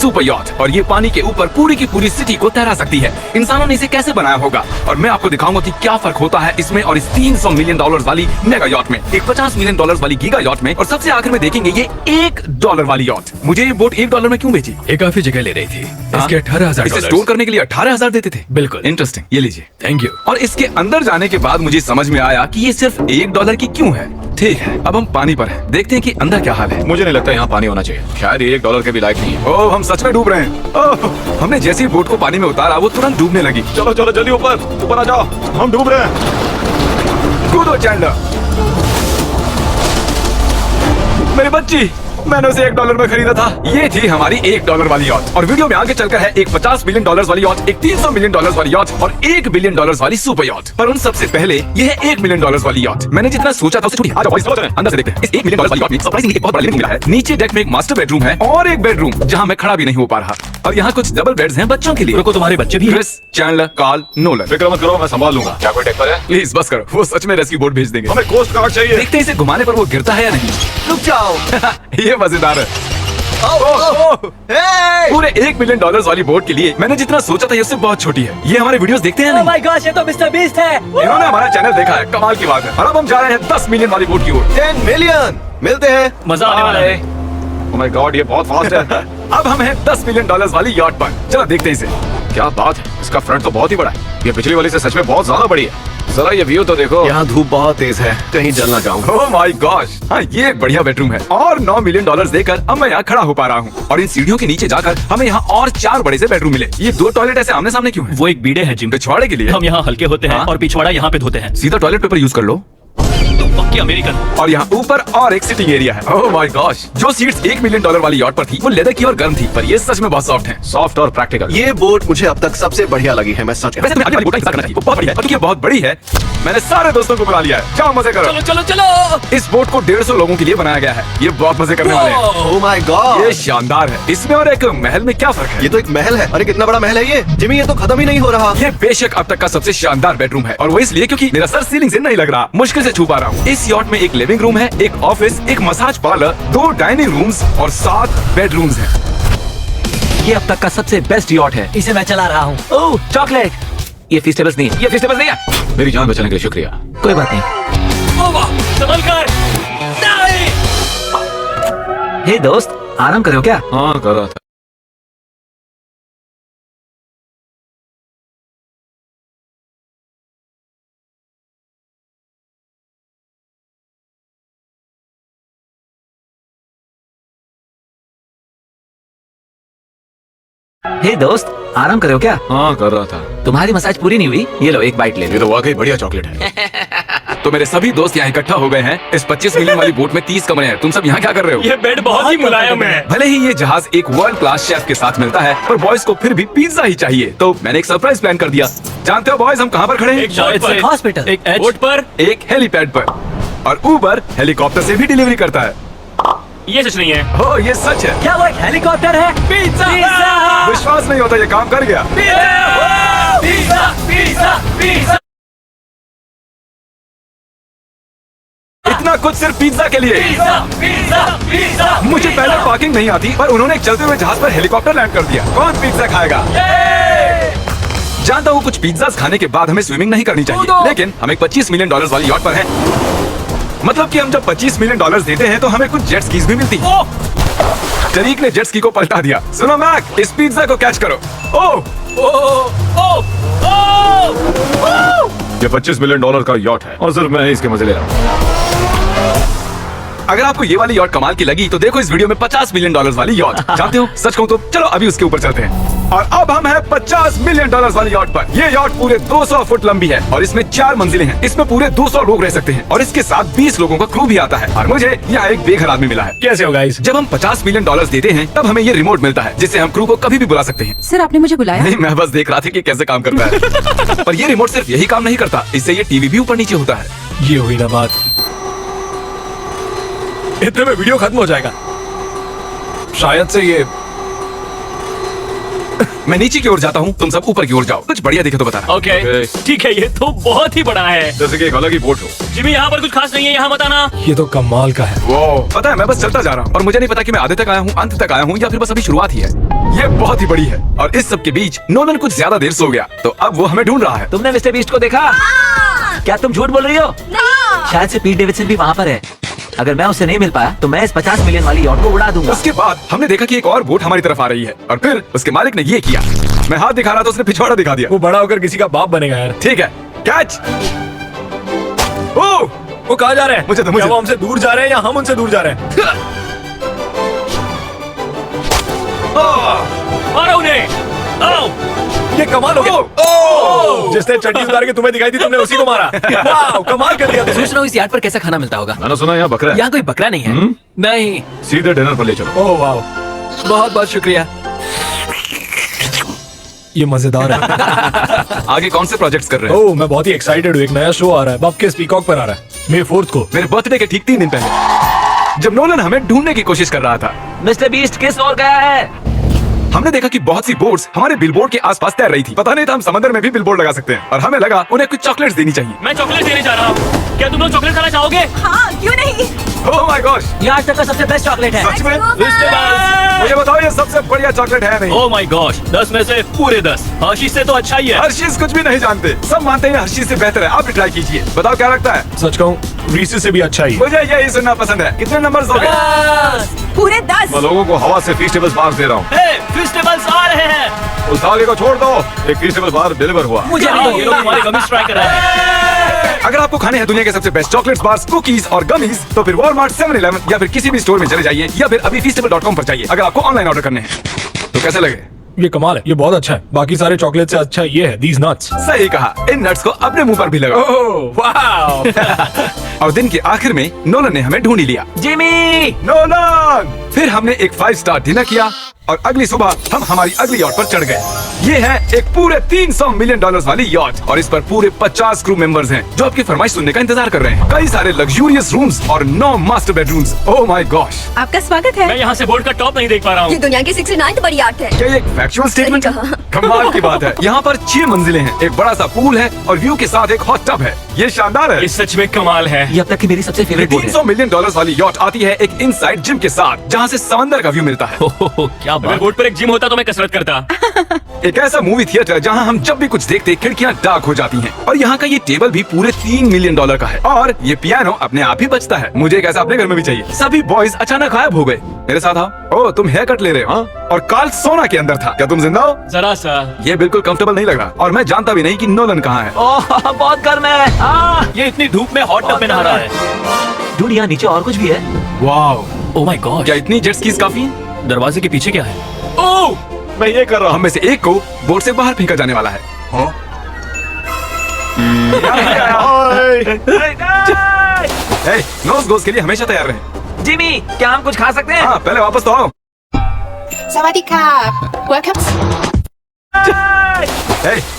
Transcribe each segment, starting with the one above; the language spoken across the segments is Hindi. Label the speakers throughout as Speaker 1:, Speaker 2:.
Speaker 1: सुपर यॉट, और ये पानी के ऊपर पूरी की पूरी सिटी को तैरा सकती है। इंसानों ने इसे कैसे बनाया होगा और मैं आपको दिखाऊंगा कि क्या फर्क होता है इसमें और इस 300 मिलियन डॉलर वाली मेगा यॉट में, एक 50 मिलियन डॉलर वाली गीगा यॉट में, और सबसे आखिर में देखेंगे ये $1 वाली यॉट। मुझे ये बोट $1 में क्यों बेची?
Speaker 2: ये काफी जगह ले रही थी। इसके 18,000
Speaker 1: इसे स्टोर करने के लिए 18,000 देते थे।
Speaker 2: बिल्कुल
Speaker 1: इंटरेस्टिंग, ये लीजिए।
Speaker 2: Thank you.
Speaker 1: और इसके अंदर जाने के बाद मुझे समझ में आया कि ये सिर्फ $1 की क्यों है। ठीक है, अब हम पानी पर हैं, देखते हैं कि अंदर क्या हाल है।
Speaker 3: मुझे नहीं लगता यहाँ पानी होना चाहिए, शायद ये $1 के भी लायक नहीं है।
Speaker 1: ओह, हम सच में डूब रहे हैं। ओह, हमने जैसे ही बोट को पानी में उतारा वो तुरंत डूबने लगी।
Speaker 3: चलो चलो जल्दी ऊपर आ जाओ, हम डूब रहे हैं।
Speaker 1: कूदो चैंडलर। मेरी बच्ची, मैंने उसे $1 में खरीदा था। ये थी हमारी $1 वाली यॉट। और वीडियो में आगे चलकर है एक 50 मिलियन डॉलर वाली यॉट, एक 300 मिलियन डॉलर वाली यॉट और $1 बिलियन वाली सुपर यॉट। पर उन सबसे पहले ये है $1 मिलियन वाली यॉट। मैंने जितना सोचा था उससे छोटी। आ जाओ बॉयज, अंदर से देखते हैं। इस $1 मिलियन वाली यॉट में सरप्राइजिंगली एक बहुत बड़ा लिविंग रूम मिला है। नीचे डेक में एक मास्टर बेडरूम है और एक बेडरूम जहाँ मैं खड़ा भी नहीं हो पा रहा। और यहाँ कुछ डबल बेड्स हैं बच्चों के लिए।
Speaker 2: रुको, तुम्हारे बच्चे भी हैं?
Speaker 1: Chris, Chandler, Carl, Nolan.
Speaker 3: फिक्र मत करो, मैं संभाल लूंगा। क्या कोई टेक पर है?
Speaker 1: प्लीज बस करो, वो सच में रेस्क्यू बोट भेज देंगे।
Speaker 3: हमें कोस्ट गार्ड चाहिए।
Speaker 1: देखते हैं इसे घुमाने पर वो गिरता है या नहीं।
Speaker 4: रुक जाओ।
Speaker 1: ये मजेदार है।
Speaker 4: हे!
Speaker 1: पूरे $1 मिलियन वाली बोट के लिए मैंने जितना सोचा था ये उससे बहुत छोटी है। ये हमारे वीडियोस देखते हैं
Speaker 5: ओह
Speaker 1: नहीं?
Speaker 5: माय गॉश, ये तो मिस्टर बीस्ट है।
Speaker 1: इन्होंने हमारा चैनल देखा है, कमाल की बात है। और अब हम जा रहे हैं 10 मिलियन वाली बोट की ओर।
Speaker 4: 10 मिलियन मिलते हैं।
Speaker 2: मजा आने वाला है।
Speaker 3: ओह माय गॉड, ये बहुत फास्ट है।
Speaker 1: अब हम हैं $10 मिलियन वाली यॉट पर। चलो देखते हैं इसे।
Speaker 3: क्या बात है, इसका फ्रंट तो बहुत ही बड़ा है। ये पिछली वाली से सच में बहुत ज्यादा बड़ी है। जरा ये व्यू तो देखो।
Speaker 4: यहाँ धूप बहुत तेज है, कहीं जल ना जाऊं।
Speaker 1: ओह माय गॉश, हाँ ये एक बढ़िया बेडरूम है। और $9 मिलियन देकर अब मैं यहाँ खड़ा हो पा रहा हूँ। और इन सीढ़ियों के नीचे जाकर हमें यहाँ और 4 बड़े से बेडरूम मिले। ये 2 टॉयलेट ऐसे आमने सामने क्यों है?
Speaker 2: वो एक बीड़े है जिम।
Speaker 1: पिछवाड़े के लिए
Speaker 2: हम यहाँ हल्के होते हैं
Speaker 1: हाँ?
Speaker 2: और पिछवाड़ा यहाँ पे धोते हैं।
Speaker 1: सीधा टॉयलेट पेपर यूज कर लो।
Speaker 2: पक्की अमेरिकन।
Speaker 1: और यहाँ ऊपर और एक सिटिंग एरिया है। ओह माय गॉश, जो सीट्स $1 मिलियन वाली यॉट पर थी वो लेदर की और गर्म थी, पर ये सच में बहुत सॉफ्ट है।
Speaker 3: सॉफ्ट और प्रैक्टिकल।
Speaker 4: ये बोट मुझे अब तक सबसे बढ़िया लगी है, मैं सच
Speaker 1: वैसे तुम्हें आगे वाली बोट का हिस्सा करना चाहिए, वो बहुत बड़ी है। और क्योंकि ये बहुत बड़ी है, मैंने सारे दोस्तों को बुला लिया है। जाओ मजे करो।
Speaker 2: चलो चलो चलो।
Speaker 1: इस बोट को 150 लोगों के लिए बनाया गया है। ये बहुत मजे करने वाले हैं।
Speaker 4: ओह माय गॉड,
Speaker 1: ये शानदार है। इसमें और एक महल में क्या फर्क है?
Speaker 4: ये तो एक महल है। अरे कितना बड़ा महल है ये जिमी, ये तो खत्म ही नहीं हो रहा।
Speaker 1: ये बेशक अब तक का सबसे शानदार बेडरूम है, और वो इसलिए क्योंकि मेरा सर सीलिंग से नहीं लग रहा, मुश्किल से छू पा रहा हूँ। इस यॉट में एक लिविंग रूम है, एक ऑफिस, एक मसाज पार्लर, 2 डाइनिंग रूम्स और 7 बेडरूम्स हैं।
Speaker 5: ये अब तक का सबसे बेस्ट यॉट है, इसे मैं चला रहा हूँ। ओह चॉकलेट, ये फीस्टेबल्स नहीं है, ये फीस्टेबल्स नहीं है।
Speaker 3: मेरी जान बचाने के लिए शुक्रिया।
Speaker 5: कोई बात नहीं।
Speaker 2: ओह वाह, संभल कर। नहीं।
Speaker 5: हे दोस्त, आराम कर रहे हो क्या?
Speaker 3: हाँ कर रहा था।
Speaker 5: हे दोस्त, आराम कर रहे हो क्या?
Speaker 3: हाँ कर रहा था।
Speaker 5: तुम्हारी मसाज पूरी नहीं हुई? ये लो एक बाइट ले
Speaker 3: ये
Speaker 5: लो।
Speaker 3: तो वाकई बढ़िया चॉकलेट है।
Speaker 1: तो मेरे सभी दोस्त यहाँ इकट्ठा हो गए हैं। इस 25 मिलियन वाली बोट में 30 कमरे हैं। तुम सब यहाँ क्या कर रहे हो?
Speaker 2: ये बेड बहुत ही मुलायम है।
Speaker 1: भले ही ये जहाज एक वर्ल्ड क्लास शेफ के साथ मिलता है, पर बॉयज को फिर भी पिज्जा ही चाहिए। तो मैंने एक सरप्राइज प्लान कर दिया। जानते हो बॉयज हम कहाँ पर खड़े हैं?
Speaker 2: एक शायद से
Speaker 5: हॉस्पिटल।
Speaker 2: एक बोट पर।
Speaker 1: एक हेलीपैड पर। और उबर हेलीकॉप्टर से भी डिलीवरी करता है।
Speaker 2: ये सच नहीं है।
Speaker 1: हो, ये सच है।
Speaker 5: क्या वो एक हेलीकॉप्टर है?
Speaker 2: पिज्जा।
Speaker 1: विश्वास नहीं होता, ये काम कर गया।
Speaker 2: Pizza pizza pizza.
Speaker 1: इतना कुछ सिर्फ पिज्जा के लिए।
Speaker 2: Pizza pizza pizza.
Speaker 1: मुझे पहले पार्किंग नहीं आती, पर उन्होंने एक चलते हुए जहाज पर हेलीकॉप्टर लैंड कर दिया। कौन पिज्जा खाएगा? जानता हूँ कुछ पिज्जास खाने के बाद हमें स्विमिंग नहीं करनी चाहिए, लेकिन हम एक $25 मिलियन वाली यॉट पर हैं। मतलब कि हम जब $25 मिलियन देते हैं तो हमें कुछ जेट स्कीज भी मिलती है। टरीक ने जेट स्की को पलटा दिया। सुनो मैक, इस पिज्जा को कैच करो। ओह
Speaker 3: ये $25 मिलियन का यॉट है और सिर्फ मैं ही इसके मजे ले रहा हूँ।
Speaker 1: अगर आपको ये वाली यॉट कमाल की लगी तो देखो इस वीडियो में $50 मिलियन वाली यॉट। जानते हो, सच कहूँ तो चलो अभी उसके ऊपर चलते हैं। और अब हम हैं $50 मिलियन वाली यॉट पर। ये यॉट पूरे 200 फुट लंबी है और इसमें 4 मंजिलें हैं। इसमें पूरे 200 लोग रह सकते हैं और इसके साथ 20 लोगों का क्रू भी आता है। और मुझे यहाँ एक बेघर आदमी मिला है।
Speaker 2: कैसे हो गाइस?
Speaker 1: जब हम $50 मिलियन देते हैं तब हमें ये रिमोट मिलता है, जिससे हम क्रू को कभी भी बुला सकते हैं।
Speaker 6: सर आपने मुझे बुलाया?
Speaker 1: नहीं, मैं बस देख रहा था कि कैसे काम करता है। पर ये रिमोट सिर्फ यही काम नहीं करता, इससे ये टीवी भी ऊपर नीचे होता है।
Speaker 2: ये हुई ना बात। इतने में वीडियो खत्म हो जाएगा। शायद से ये
Speaker 1: मैं नीचे की ओर जाता हूँ, तुम सब ऊपर की ओर जाओ। कुछ बढ़िया दिखे तो बताना।
Speaker 2: ओके ठीक है, ये तो बहुत ही बड़ा है।
Speaker 3: जैसे कि एक अलग ही बोट हो।
Speaker 2: जिमी यहाँ पर कुछ खास नहीं है, यहाँ मत आना।
Speaker 6: ये तो कमाल का है।
Speaker 1: वो पता है, मैं बस चलता जा रहा हूँ और मुझे नहीं पता कि मैं आधे तक आया हूँ, अंत तक आया हूँ, या फिर बस अभी शुरुआत ही है। ये बहुत ही बड़ी है और इस सब के बीच नोलन कुछ ज्यादा देर सो गया, तो अब वो हमें ढूंढ रहा है।
Speaker 5: तुमने मिस्टर बीस्ट को देखा? क्या तुम झूठ बोल रही हो? शायद से पीट डेविडसन भी वहाँ पर है। अगर मैं उससे नहीं मिल पाया तो मैं इस 50 मिलियन वाली यॉट को उड़ा दूंगा।
Speaker 1: उसके बाद हमने देखा कि एक और बोट हमारी तरफ आ रही है और फिर उसके मालिक ने ये किया। मैं हाथ दिखा रहा था, उसने पिछवाड़ा दिखा दिया।
Speaker 6: वो बड़ा होकर किसी का बाप बनेगा यार।
Speaker 1: ठीक है, कैच। ओह,
Speaker 6: वो कहाँ जा रहे हैं?
Speaker 1: मुझे तो
Speaker 6: क्या वो हमसे दूर जा रहे हैं या हम उनसे दूर जा रहे हैं?
Speaker 2: मारो उन्हें। आओ।
Speaker 6: ये कमाल हो गया। जिसने चड्डी उतार के तुम्हें दिखाई थी तुमने उसी को मारा। वाह, कमाल कर दिया तुमने।
Speaker 5: सोच रहा हूँ इस यार्ड पर कैसा खाना मिलता होगा।
Speaker 3: मैंने सुना यहाँ बकरा है।
Speaker 5: यहाँ कोई बकरा नहीं है। नहीं।
Speaker 3: सीधे डिनर पर ले चलो।
Speaker 6: ओह वाह,
Speaker 5: बहुत बहुत शुक्रिया।
Speaker 6: ये मजेदार है।
Speaker 1: आगे कौन से प्रोजेक्ट्स कर रहे हैं?
Speaker 6: ओह, मैं बहुत ही एक्साइटेड हूँ। एक नया शो आ रहा है, बब के पीकॉक पर आ रहा है मई 4 को।
Speaker 1: मेरे बर्थडे के ठीक 3 दिन पहले, जब नोलन हमें ढूंढने की कोशिश कर रहा था।
Speaker 5: मिस्टर बीस्ट किस ओर गया है?
Speaker 1: हमने देखा कि बहुत सी बोट्स हमारे बिलबोर्ड के आसपास तैर रही थी। पता नहीं था हम समंदर में भी बिलबोर्ड लगा सकते हैं और हमें लगा उन्हें कुछ चॉकलेट्स देनी चाहिए।
Speaker 2: मैं चॉकलेट देने जा रहा हूँ। क्या तुम लोग चॉकलेट खाना चाहोगे?
Speaker 7: हाँ, क्यों नहीं?
Speaker 1: ओह माय गॉश,
Speaker 5: ये आज तक का सबसे बेस्ट चॉकलेट है।
Speaker 1: सच में?
Speaker 2: फेस्टिवल्स।
Speaker 1: मुझे बताओ, ये सबसे बढ़िया चॉकलेट है नहीं?
Speaker 2: ओह माय गॉश, 10 में से पूरे 10। हर्शीज से तो अच्छा ही है।
Speaker 1: हर्शीज कुछ भी नहीं जानते, सब मानते हैं हर्शीज से बेहतर है। आप भी ट्राई कीजिए, बताओ क्या लगता है।
Speaker 6: सच कहूँ, रीसेस से भी अच्छा ही है।
Speaker 1: मुझे यही सुनना पसंद है। कितने नंबर दोगे?
Speaker 7: पूरे 10।
Speaker 3: मैं लोगों को हवा से फीस्टेबल्स बार दे रहा हूँ।
Speaker 2: हे, फेस्टिवल्स आ रहे हैं।
Speaker 3: उस थाली को छोड़ दो, एक फीस्टेबल बार डिलीवर हुआ।
Speaker 5: मुझे
Speaker 2: आओ,
Speaker 5: नहीं
Speaker 2: ये लोग हमारी कमीज ट्राई कर रहे हैं।
Speaker 1: अगर आपको खाने हैं दुनिया के सबसे बेस्ट चॉकलेट्स, बार्स, कुकीज और गमीज, तो फिर वॉलमार्ट, 7-Eleven या फिर किसी भी स्टोर में चले जाइए या फिर अभी feastable.com पर जाइए अगर आपको ऑनलाइन ऑर्डर करने हैं। तो कैसे लगे?
Speaker 6: ये कमाल है, ये बहुत अच्छा है। बाकी सारे चॉकलेट से अच्छा ये है, these nuts।
Speaker 1: सही कहा, इन नट्स को अपने मुंह पर भी लगाओ।
Speaker 6: ओह वाह।
Speaker 1: और दिन के आखिर में नोलन ने हमें ढूंढ ही लिया।
Speaker 5: जिमी!
Speaker 1: नोलन! फिर हमने एक 5 स्टार डिनर किया और अगली सुबह हम हमारी अगली यॉट पर चढ़ गए। ये है एक पूरे $300 मिलियन वाली यॉट और इस पर पूरे 50 क्रू मेंबर्स हैं जो आपकी फरमाइश सुनने का इंतजार कर रहे हैं। कई सारे लग्जूरियस रूम्स और 9 master bedrooms. Oh my gosh,
Speaker 7: आपका स्वागत
Speaker 2: मैं
Speaker 7: है।
Speaker 2: यहाँ से बोर्ड का टॉप नहीं देख पा रहा
Speaker 7: ये
Speaker 2: हूँ।
Speaker 7: दुनिया की 69th बड़ी आर्ट है।
Speaker 1: क्या ये एक फैक्चुअल स्टेटमेंट है?
Speaker 7: कहा।
Speaker 1: कमाल की बात है। यहाँ पर 6 मंजिलें हैं, एक बड़ा सा पूल है और व्यू के साथ एक हॉट टब है। ये शानदार है।
Speaker 2: ये सच में कमाल है।
Speaker 5: ये अब तक की मेरी सबसे फेवरेट बोट है।
Speaker 1: $300 मिलियन वाली यॉट आती है एक इनसाइड जिम के साथ, जहाँ से समंदर का व्यू मिलता है।
Speaker 2: क्या अगर बोर्ड पर एक जिम होता तो मैं कसरत करता।
Speaker 1: एक ऐसा मूवी थिएटर जहाँ हम जब भी कुछ देखते खिड़कियाँ डार्क हो जाती हैं। और यहाँ का ये टेबल भी पूरे $3 मिलियन का है और ये पियानो अपने आप ही बजता है। मुझे एक ऐसा अपने घर में भी चाहिए। सभी बॉयज अचानक गायब हो गए। मेरे साथ आओ। ओह, तुम हेयर कट ले रहे हो? हाँ? और कार्ल सोना के अंदर था। क्या तुम जिंदा हो?
Speaker 2: जरा सा।
Speaker 1: ये बिल्कुल कंफर्टेबल नहीं लग रहा और मैं जानता भी नहीं कि नोलन कहाँ है।
Speaker 5: ओह, बहुत गर्म है।
Speaker 2: ये इतनी धूप में हॉट टब में नहा रहा है।
Speaker 5: डूड, यहाँ नीचे और कुछ भी है।
Speaker 1: वाओ,
Speaker 2: ओह माय गॉड,
Speaker 1: क्या इतनी जेट स्कीज काफी है?
Speaker 2: दरवाजे के पीछे क्या है?
Speaker 1: ओह, मैं ये कर रहा हूँ। हम में से एक को बोट से बाहर फेंका जाने वाला है। नोज गोज के लिए हमेशा तैयार रहें।
Speaker 5: जिमी, क्या हम कुछ खा सकते हैं?
Speaker 1: हाँ, पहले वापस तो आओ।
Speaker 7: सवादिका। वेलकम।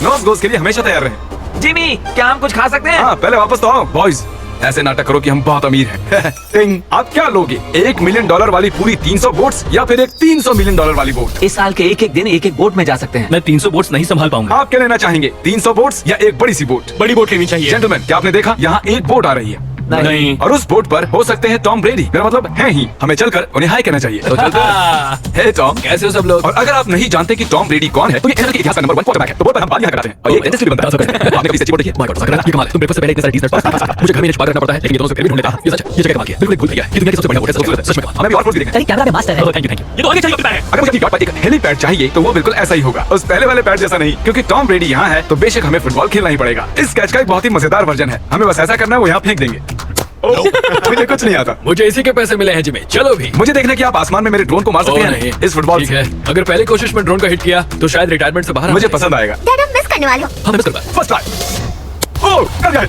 Speaker 1: नोज गोज के लिए हमेशा तैयार रहें।
Speaker 5: जिमी, क्या हम कुछ खा सकते हैं?
Speaker 1: हाँ, पहले वापस तो आओ। बॉयज, ऐसे नाटक करो कि हम बहुत अमीर हैं। टिंग, आप क्या लोगे? $1 मिलियन वाली पूरी 300 बोट्स या फिर एक $300 मिलियन वाली बोट?
Speaker 5: इस साल के एक एक दिन एक एक बोट में जा सकते हैं।
Speaker 2: मैं 300 बोट्स नहीं संभाल पाऊंगा।
Speaker 1: आप क्या लेना चाहेंगे, 300 बोट्स या एक बड़ी सी बोट?
Speaker 2: बड़ी बोट लेनी चाहिए।
Speaker 1: जेंटलमैन, क्या आपने देखा यहाँ एक बोट आ रही है
Speaker 2: नहीं।
Speaker 1: और उस बोट पर हो सकते हैं टॉम ब्रेडी। मेरा मतलब है ही। हमें चलकर उन्हें हाय कहना चाहिए। तो चलते हैं। हे टॉम,
Speaker 2: कैसे हो सब लोग?
Speaker 1: और अगर आप नहीं जानते कि टॉम ब्रेडी कौन है तो ये NFL के इतिहास का नंबर 1 क्वार्टरबैक है। तो बोर्ड पर हम बात यहाँ कराते हैं और ये इंडस्ट्री बनता है। आपने कभी सच्ची बोट देखी है? माय गॉड, ये कमाल है। तुम ब्रेकफास्ट से पहले इतने सारे टी-शर्ट्स पास मुझे घर में बात करना पड़ता है, लेकिन ये दोनों से फिर भी ढूंढ लेता। ये सच है, ये जगह कमाल की है। बिल्कुल एक भूल गया। ये दुनिया की सबसे बढ़िया बोट है, सबसे सच में। हमें भी और बोट भी देखना है।
Speaker 5: अरे कैमरा में मास्टर है।
Speaker 2: Thank you. ये तो आगे चाहिए है।
Speaker 1: अगर मुझे अपनी यार्ड पर एक हेलीपैड चाहिए तो वो बिल्कुल ऐसा ही होगा, उस पहले वाले पैड जैसा नहीं। क्योंकि टॉम ब्रेडी यहाँ है तो बेशक हमें फुटबॉल खेलना ही पड़ेगा। इस कैच का एक बहुत ही मजेदार वर्जन है। हमें बस ऐसा करना है, वो यहाँ फेंक देंगे। मुझे कुछ नहीं आता।
Speaker 2: मुझे इसी के पैसे मिले हैं जिमी। चलो भी।
Speaker 1: मुझे देखना कि आप आसमान में मेरे ड्रोन को मार सकते हैं इस फुटबॉल
Speaker 2: ठीक
Speaker 1: से।
Speaker 2: है, अगर पहली कोशिश में ड्रोन को हिट किया तो शायद रिटायरमेंट से बाहर
Speaker 1: मुझे पसंद आएगा।
Speaker 7: डैड, आप मिस करने वाले हो।
Speaker 2: हम मिस कर पाए।
Speaker 1: First try. ओह, कर गए।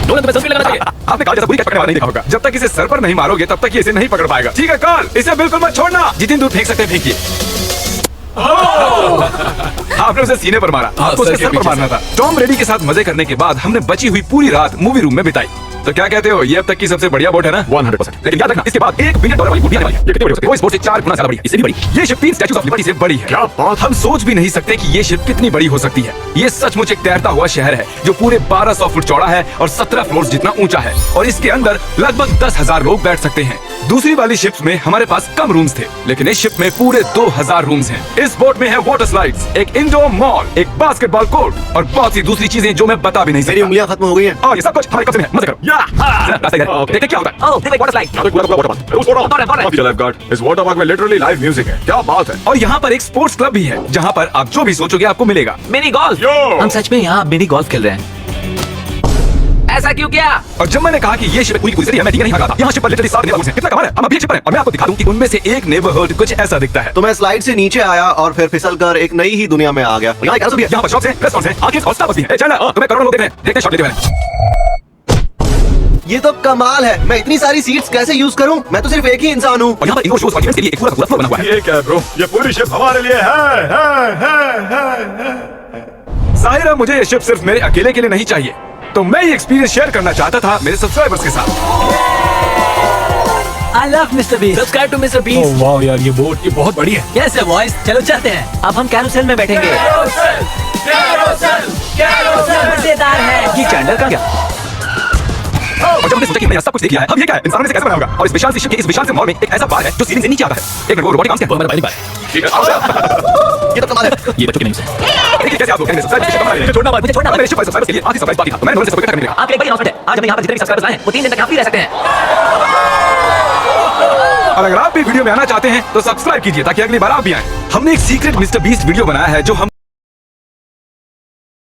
Speaker 2: दोनों तुम्हें सस्ती लगना चाहिए।
Speaker 1: आपने कहा जैसा बुरी कैच पकड़ने वाला नहीं देखा होगा। जब तक इसे सर पर नहीं मारोगे तब तक ये इसे नहीं पकड़ पाएगा। ठीक है कार्ल, इसे बिल्कुल मत छोड़ना। जितनी दूर फेंक सकते हैं फेंकिए। आपने उसे सीने पर मारा, आपको
Speaker 2: सर
Speaker 1: उसके
Speaker 2: के
Speaker 1: सर पर
Speaker 2: पीछे
Speaker 1: मारना था। टॉम ब्रेडी के साथ मजे करने के बाद हमने बची हुई पूरी रात मूवी रूम में बिताई। तो क्या कहते हो, ये अब तक की सबसे बढ़िया बोट है ना?
Speaker 3: 100%।
Speaker 1: लेकिन याद रखना, इसके बाद $1 बिलियन वाली बोट भी आने वाली है। ये कितनी बड़ी हो सकती है? वो इस बोट से 4 गुना ज्यादा बड़ी है, इससे भी बड़ी। ये शिप 3 स्टैच्यूज ऑफ लिबर्टी से बड़ी है।
Speaker 3: क्या बात!
Speaker 1: हम सोच भी नहीं सकते कि ये शिप कितनी बड़ी हो सकती है। ये सचमुच एक तैरता हुआ शहर है जो पूरे 1200 फुट चौड़ा है और 17 फ्लोर जितना ऊंचा है, और इसके अंदर लगभग 10,000 लोग बैठ सकते हैं। दूसरी वाली शिप्स में हमारे पास कम रूम्स थे, लेकिन इस शिप में पूरे 2000 रूम्स हैं। इस बोट में है वाटर स्लाइड्स, एक इंडोर मॉल, एक बास्केटबॉल कोर्ट और बहुत सी दूसरी चीजें जो मैं बता भी नहीं
Speaker 4: मेरी
Speaker 1: सकता।
Speaker 4: उंगलियां खत्म हो गई हैं।
Speaker 1: और ये सब कुछ हमारे कब्जे में है। मजे करो। रास्ता इधर। देखते क्या होता है।
Speaker 5: ओह, देखो वाटर स्लाइड।
Speaker 3: इस वाटर पार्क में लिटरली लाइव म्यूजिक है। क्या बात है!
Speaker 1: और यहाँ पर एक स्पोर्ट्स क्लब भी है जहाँ पर आप जो भी सोचोगे आपको मिलेगा।
Speaker 5: Mini golf.
Speaker 3: Yo!
Speaker 5: हम सच में यहाँ मिनी गोल्फ खेल रहे हैं। ऐसा क्यों किया?
Speaker 1: और जब मैंने कहा कि ये शिप पूरी की पूरी सिटी है, मैं ठीक नहीं लगा था। यहाँ शिप पर लिटरली 7 नेबरहुड्स हैं। कितना कमाल है। हम अभी एक शिप पर हैं और मैं आपको दिखा दूं कि उनमें से एक नेबरहुड कुछ ऐसा दिखता है।
Speaker 4: तो मैं स्लाइड से नीचे आया और फिर फिसल कर एक नई ही दुनिया में आ गया। यहाँ एक ऐसा भी है।
Speaker 1: यहाँ पर शॉप्स हैं, रेस्टोरेंट्स हैं, आर्केड्स और स्टारबक्स भी हैं। चैनल तुम्हें करोड़ों लोग देख रहे हैं। देखते हैं शॉट लेते हुए।
Speaker 4: ये तो कमाल है। मैं इतनी सारी सीट्स कैसे यूज करूं? मैं तो सिर्फ एक ही इंसान हूं।
Speaker 1: और यहाँ पर इंडोर शोज और इवेंट्स के लिए एक पूरा फ्लोर बना हुआ है।
Speaker 3: ये क्या ब्रो? ये पूरी शिप हमारे लिए है।
Speaker 1: साहिरा, मुझे ये शिप सिर्फ मेरे अकेले के लिए नहीं चाहिए, तो मैं ये एक्सपीरियंस शेयर करना चाहता था मेरे सब्सक्राइबर्स के साथ।
Speaker 5: I love Mr. Beast.
Speaker 2: Subscribe to Mister Beast.
Speaker 6: वाह यार, ये बोट ये बहुत बड़ी है।
Speaker 5: Yes, sir, boys. चलो चलते हैं। अब हम कैरोसेल में बैठेंगे। मजेदार है। ये चैंडलर का क्या?
Speaker 1: और जब हमने सोचा कि हमने सब कुछ देख लिया है, अब ये क्या है? इंसानों ने इसे कैसे बनाया होगा? और इस विशाल सी शिप के इस विशाल से मॉल में एक ऐसा बार है जो सीलिंग से नीचे आता है। एक मिनट, वो रोबोटिक आर्म्स क्या है?
Speaker 2: हमारा पहली बार है।
Speaker 4: ये तो कमाल है।
Speaker 2: ये बच्चों के न्यूज़ है।
Speaker 1: देखिए कैसे आप लोग सब्सक्राइब
Speaker 5: छोड़ना मत, मुझे छोड़ना मत।
Speaker 1: मेरे शिप पर सब्सक्राइबर्स के लिए आखिरी सरप्राइज बाकी था, तो मैंने उन्हें सबको इकट्ठा करने लगा।
Speaker 5: आपके लिए बड़ी announcement है। आज हमें यहाँ पर जितने भी सब्सक्राइबर्स आए हैं, वो 3 दिन तक यहाँ फ्री रह सकते हैं।
Speaker 1: और अगर आप भी वीडियो में आना चाहते हैं तो सब्सक्राइब कीजिए ताकि अगली बार आप भी आए। हमने एक सीक्रेट मिस्टर बीस्ट वीडियो बनाया है जो हम